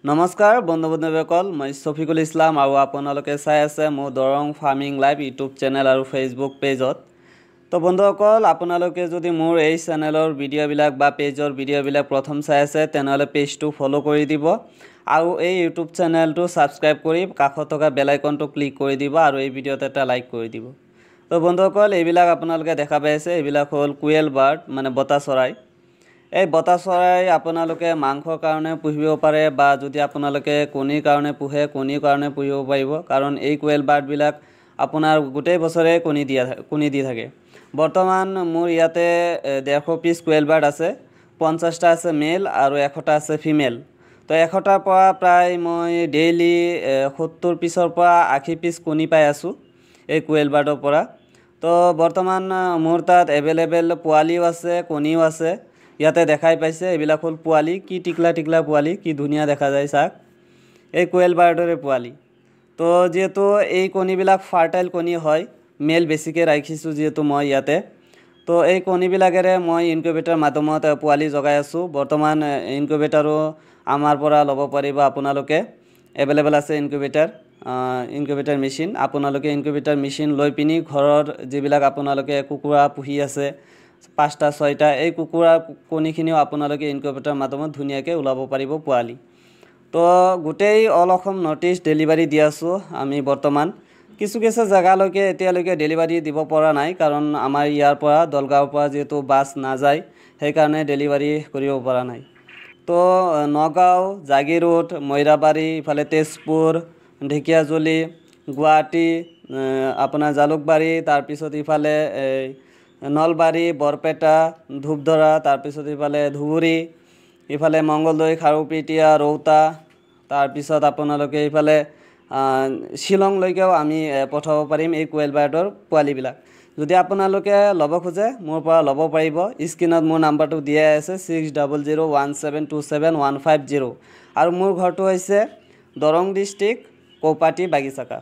নমস্কাৰ বন্ধু বান্ধৱীসকল মই শফিকুল ইছলাম আৰু আপোনালোকে চাই আছে মোৰ Darrang farming live YouTube channel আৰু ফেচবুক পেজত। তো বন্ধুসকল আপোনালোকে যদি মোৰ এই চেনেলৰ ভিডিঅ'বিলাক বা পেজৰ ভিডিঅ'বিলাক প্ৰথম চাই আছে তেনেহ'লে পেজটো ফলো কৰি দিব আৰু এই ইউটিউব চেনেলটো সাবস্ক্ৰাইব কৰি কাষত থকা বেল আইকনটো ক্লিক কৰি দিব আৰু এই ভিডিঅ'ত এটা লাইক কৰি দিব। তো বন্ধুসকল এইবিলাক আপোনালোকে দেখা পাই আছে এইবিলাক হ'ল কুৱেল বাৰ্ড মানে বতা চৰাই। এই বতা চৰাই আপোনালোকে মাংসৰ কাৰণে পুহিব পাৰে বা যদি আপোনালোকে কণীৰ কাৰণে পুহে কণীৰ কাৰণে পুহিব পাৰিব কাৰণ এই কুৱেল বাৰ্ডবিলাক আপোনাৰ গোটেই বছৰে কণী দি থাকে। বৰ্তমান মোৰ ইয়াতে 150 পিছ কুৱেল বাৰ্ড আছে, 50টা আছে মেল আৰু 100টা আছে ফিমেল। তো 100টাৰ পৰা প্ৰায় মই ডেইলি 70 পিছৰ পৰা 80 পিছ কণী পাই আছোঁ এই কুৱেল বাৰ্ডৰ পৰা। তো বৰ্তমান মোৰ তাত এভেইলেবল পোৱালিও আছে কণীও আছে। ইয়াতে দেখাই পাইছে এইবিলাক হ'ল পোৱালি, কি টিকলা টিকলা পোৱালি, কি ধুনীয়া দেখা যায় চাওক, এই কুৱেল বাৰ্ডৰে পোৱালি। তো যেহেতু এই কণীবিলাক ফাৰ্টাইল কণী হয়, মেল বেছিকৈ ৰাখিছোঁ যিহেতু মই ইয়াতে, তো এই কণীবিলাকেৰে মই ইনকিউবেটৰ মাধ্যমত পোৱালি জগাই আছোঁ। বৰ্তমান ইনকিউবেটাৰো আমাৰ পৰা ল'ব পাৰিব আপোনালোকে, এভেইলেবল আছে ইনকিউবেটাৰ মেচিন। আপোনালোকে ইনকিউবেটাৰ মেচিন লৈ পিনি ঘৰৰ যিবিলাক আপোনালোকে কুকুৰা পুহি আছে 5টা 6টা এই কুকুৰা কণীখিনিও আপোনালোকে ইনকিউবেটৰ মাধ্যমত ধুনীয়াকৈ ওলাব পাৰিব পোৱালি। তো গোটেই all Assam north east delivery দি আছোঁ আমি বৰ্তমান। কিছু জেগালৈকে এতিয়ালৈকে ডেলিভাৰী দিব পৰা নাই কাৰণ আমাৰ ইয়াৰ পৰা দলগাঁৱৰ পৰা যিহেতু বাছ নাযায় সেইকাৰণে ডেলিভাৰী কৰিব পৰা নাই। তো নগাঁও, জাগিৰোড, মৈৰাবাৰী, ইফালে তেজপুৰ, ঢেকীয়াজুলি, গুৱাহাটী, আপোনাৰ জালুকবাৰী, তাৰপিছত ইফালে নলবাৰী, বৰপেটা, ধূপধৰা, তাৰপিছত ইফালে ধুবুৰী, ইফালে মংগলদৈ, খাৰুপেটীয়া, ৰৌতা, তাৰপিছত আপোনালোকে ইফালে শ্বিলংলৈকেও আমি পঠাব পাৰিম এই কুৱেল বাৰ্ডৰ পোৱালিবিলাক। যদি আপোনালোকে ল'ব খোজে মোৰ পৰা ল'ব পাৰিব। স্ক্ৰীনত মোৰ নাম্বাৰটো দিয়া আছে 6001727150 আৰু মোৰ ঘৰটো হৈছে দৰং ডিষ্ট্ৰিক্ট কৌপাটি বাগিচাকা।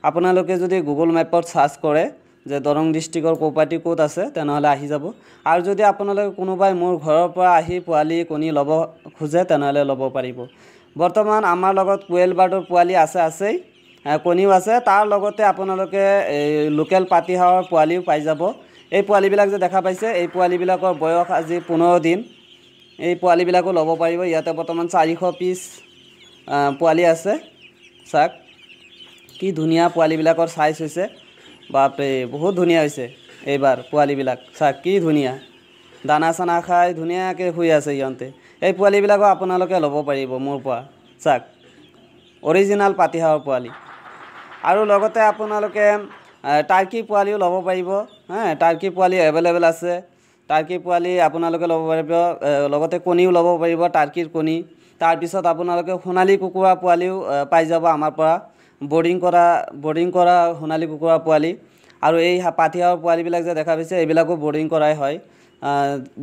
আপোনালোকে যদি গুগল মেপত চাৰ্চ কৰে যে দৰং ডিষ্ট্ৰিক্টৰ কৌপাটি ক'ত আছে তেনেহ'লে আহি যাব। আৰু যদি আপোনালোকে কোনোবাই মোৰ ঘৰৰ পৰা আহি পোৱালি কণী ল'ব খোজে তেনেহ'লে ল'ব পাৰিব। বৰ্তমান আমাৰ লগত কুৱেল বাৰ্ডৰ পোৱালি আছেই, কণীও আছে, তাৰ লগতে আপোনালোকে লোকেল পাতিহাঁহৰ পোৱালিও পাই যাব। এই পোৱালিবিলাক যে দেখা পাইছে এই পোৱালিবিলাকৰ বয়স আজি 15 দিন। এই পোৱালিবিলাকো ল'ব পাৰিব। ইয়াতে বৰ্তমান 400 পিছ পোৱালি আছে। চাওক কি ধুনীয়া পোৱালিবিলাকৰ চাইজ হৈছে, বাপৰে বহুত ধুনীয়া হৈছে এইবাৰ পোৱালিবিলাক। চাওক কি ধুনীয়া, দানা চানা খাই ধুনীয়াকৈ শুই আছে সিহঁতে। এই পোৱালিবিলাকো আপোনালোকে ল'ব পাৰিব মোৰ পৰা। চাওক অৰিজিনেল পাতিহাঁহৰ পোৱালি। আৰু লগতে আপোনালোকে টাৰ্কি পোৱালিও ল'ব পাৰিব। টাৰ্কি পোৱালি এভেইলেবল আছে, টাৰ্কি পোৱালি আপোনালোকে ল'ব পাৰিব। লগতে কণীও ল'ব পাৰিব, টাৰ্কিৰ কণী। তাৰপিছত আপোনালোকে সোণালী কুকুৰা পোৱালিও পাই যাব আমাৰ পৰা, বৰ্ডিং কৰা সোণালী কুকুৰা পোৱালি। আৰু এই পাতিহাঁহৰ পোৱালিবিলাক যে দেখা পাইছে এইবিলাকো বৰ্ডিং কৰাই হয়।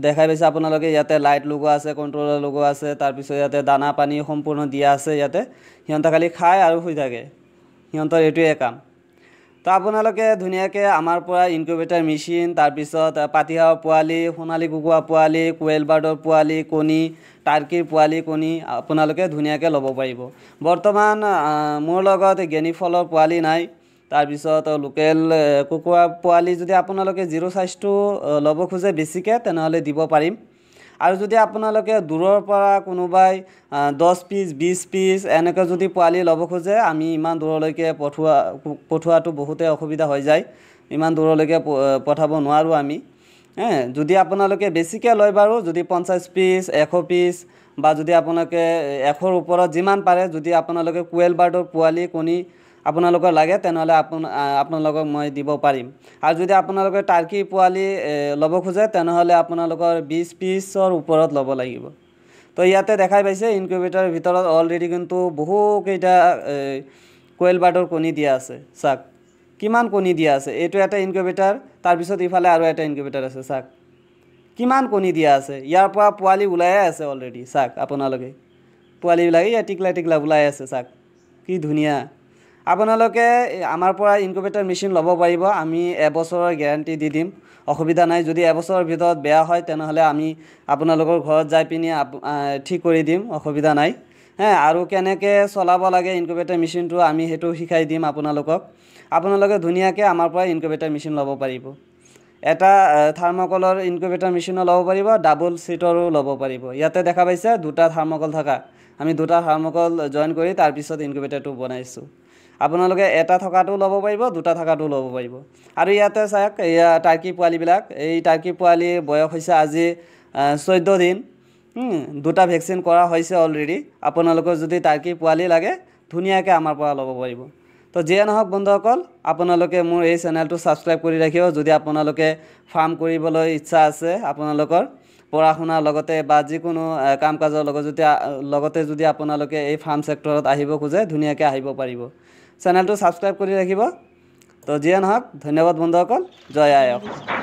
দেখাই পাইছে আপোনালোকে ইয়াতে লাইট লগোৱা আছে, কণ্ট্ৰলাৰ লগোৱা আছে, তাৰপিছত ইয়াতে দানা পানী সম্পূৰ্ণ দিয়া আছে। ইয়াতে সিহঁতে খালি খায় আৰু শুই থাকে, সিহঁতৰ এইটোৱে কাম। তো আপোনালোকে ধুনীয়াকৈ আমাৰ পৰা ইনকিউবেটাৰ মেচিন, তাৰপিছত পাতিহাঁহৰ পোৱালি, সোণালী কুকুৰা পোৱালি, কুৱেল বাৰ্ডৰ পোৱালি, কণী, টাৰ্কিৰ পোৱালি কণী আপোনালোকে ধুনীয়াকৈ ল'ব পাৰিব। বৰ্তমান মোৰ লগত গেনি ফলৰ পোৱালি নাই। তাৰপিছত লোকেল কুকুৰা পোৱালি যদি আপোনালোকে জিৰ' চাইজটো ল'ব খোজে বেছিকৈ তেনেহ'লে দিব পাৰিম। আৰু যদি আপোনালোকে দূৰৰ পৰা কোনোবাই 10 পিছ 20 পিছ এনেকৈ যদি পোৱালি ল'ব খোজে আমি ইমান দূৰলৈকে পঠোৱাটো বহুতে অসুবিধা হৈ যায়, ইমান দূৰলৈকে পঠাব নোৱাৰোঁ আমি। যদি আপোনালোকে বেছিকৈ লয় বাৰু, যদি 50 পিছ 100 পিছ বা যদি আপোনালোকে 100ৰ ওপৰত যিমান পাৰে যদি আপোনালোকে কুৱেল বাৰ্ডৰ পোৱালি কণী আপোনালোকৰ লাগে তেনেহ'লে আপোনালোকক মই দিব পাৰিম। আৰু যদি আপোনালোকে টাৰ্কি পোৱালি ল'ব খোজে তেনেহ'লে আপোনালোকৰ 20 পিছৰ ওপৰত ল'ব লাগিব। তো ইয়াতে দেখাই পাইছে ইনকিউবেটাৰৰ ভিতৰত অলৰেডি কিন্তু বহুকেইটা কুৱেল বাৰ্ডৰ কণী দিয়া আছে। চাওক কিমান কণী দিয়া আছে, এইটো এটা ইনকিউবেটাৰ, তাৰপিছত ইফালে আৰু এটা ইনকিউবেটাৰ আছে। চাওক কিমান কণী দিয়া আছে, ইয়াৰ পৰা পোৱালি ওলাইয়ে আছে অলৰেডি। চাওক আপোনালোকে পোৱালিবিলাক ইয়াত টিকলা টিকলা ওলাই আছে। চাওক কি ধুনীয়া। আপোনালোকে আমাৰ পৰা ইনকিউবেটাৰ মেচিন ল'ব পাৰিব, আমি এবছৰৰ গেৰাণ্টি দি দিম, অসুবিধা নাই। যদি এবছৰৰ ভিতৰত বেয়া হয় তেনেহ'লে আমি আপোনালোকৰ ঘৰত যাই পিনি ঠিক কৰি দিম, অসুবিধা নাই। হ্যাঁ আৰু কেনেকৈ চলাব লাগে ইনকুবেটৰ মেচিনটো আমি সেইটো শিকাই দিম আপোনালোকক আপোনালোকে ধুনীয়াকৈ আমাৰ পৰা ইনকুবেটৰ মেচিন ল'ব পাৰিব এটা থাৰ্মকলৰ ইনকুবেটৰ মেচিনো ল'ব পাৰিব ডাবল সিটৰো ল'ব পাৰিব ইয়াতে দেখা পাইছে দুটা থাৰ্মকল থকা আমি দুটা থাৰ্মকল জয়েন কৰি তাৰ পিছত ইনকুবেটৰটো বনাইছো আপোনালোকে এটা থকাটো ল'ব পাৰিব দুটা থকাটো ল'ব পাৰিব আৰু ইয়াতে চাওক এয়া টাৰ্কি পোৱালিবিলাক এই টাৰ্কি পোৱালিৰ বয়স হৈছে আজি 14 দিন দুটা ভ্যাকসিন কৰা হৈছে অলৰেডি আপোনালোকৰ যদি টাৰ্কি পোৱালি লাগে ধুনীয়াকৈ আমাৰ পৰা ল'ব পাৰিব তো যিয়ে নহওক বন্ধুসকল আপোনালোকে মোৰ এই চেনেলটো সাবস্ক্ৰাইব কৰি ৰাখিব যদি আপোনালোকে ফাৰ্ম কৰিবলৈ ইচ্ছা আছে আপোনালোকৰ পঢ়া শুনাৰ লগতে বা যিকোনো কাম কাজৰ লগতে যদি আপোনালোকে এই ফাৰ্ম সেক্টৰত আহিব খোজে ধুনীয়াকৈ আহিব পাৰিব চেনেলটো সাবস্ক্ৰাইব কৰি ৰাখিব তো যিয়ে নহওক ধন্যবাদ বন্ধুসকল জয় আই অসম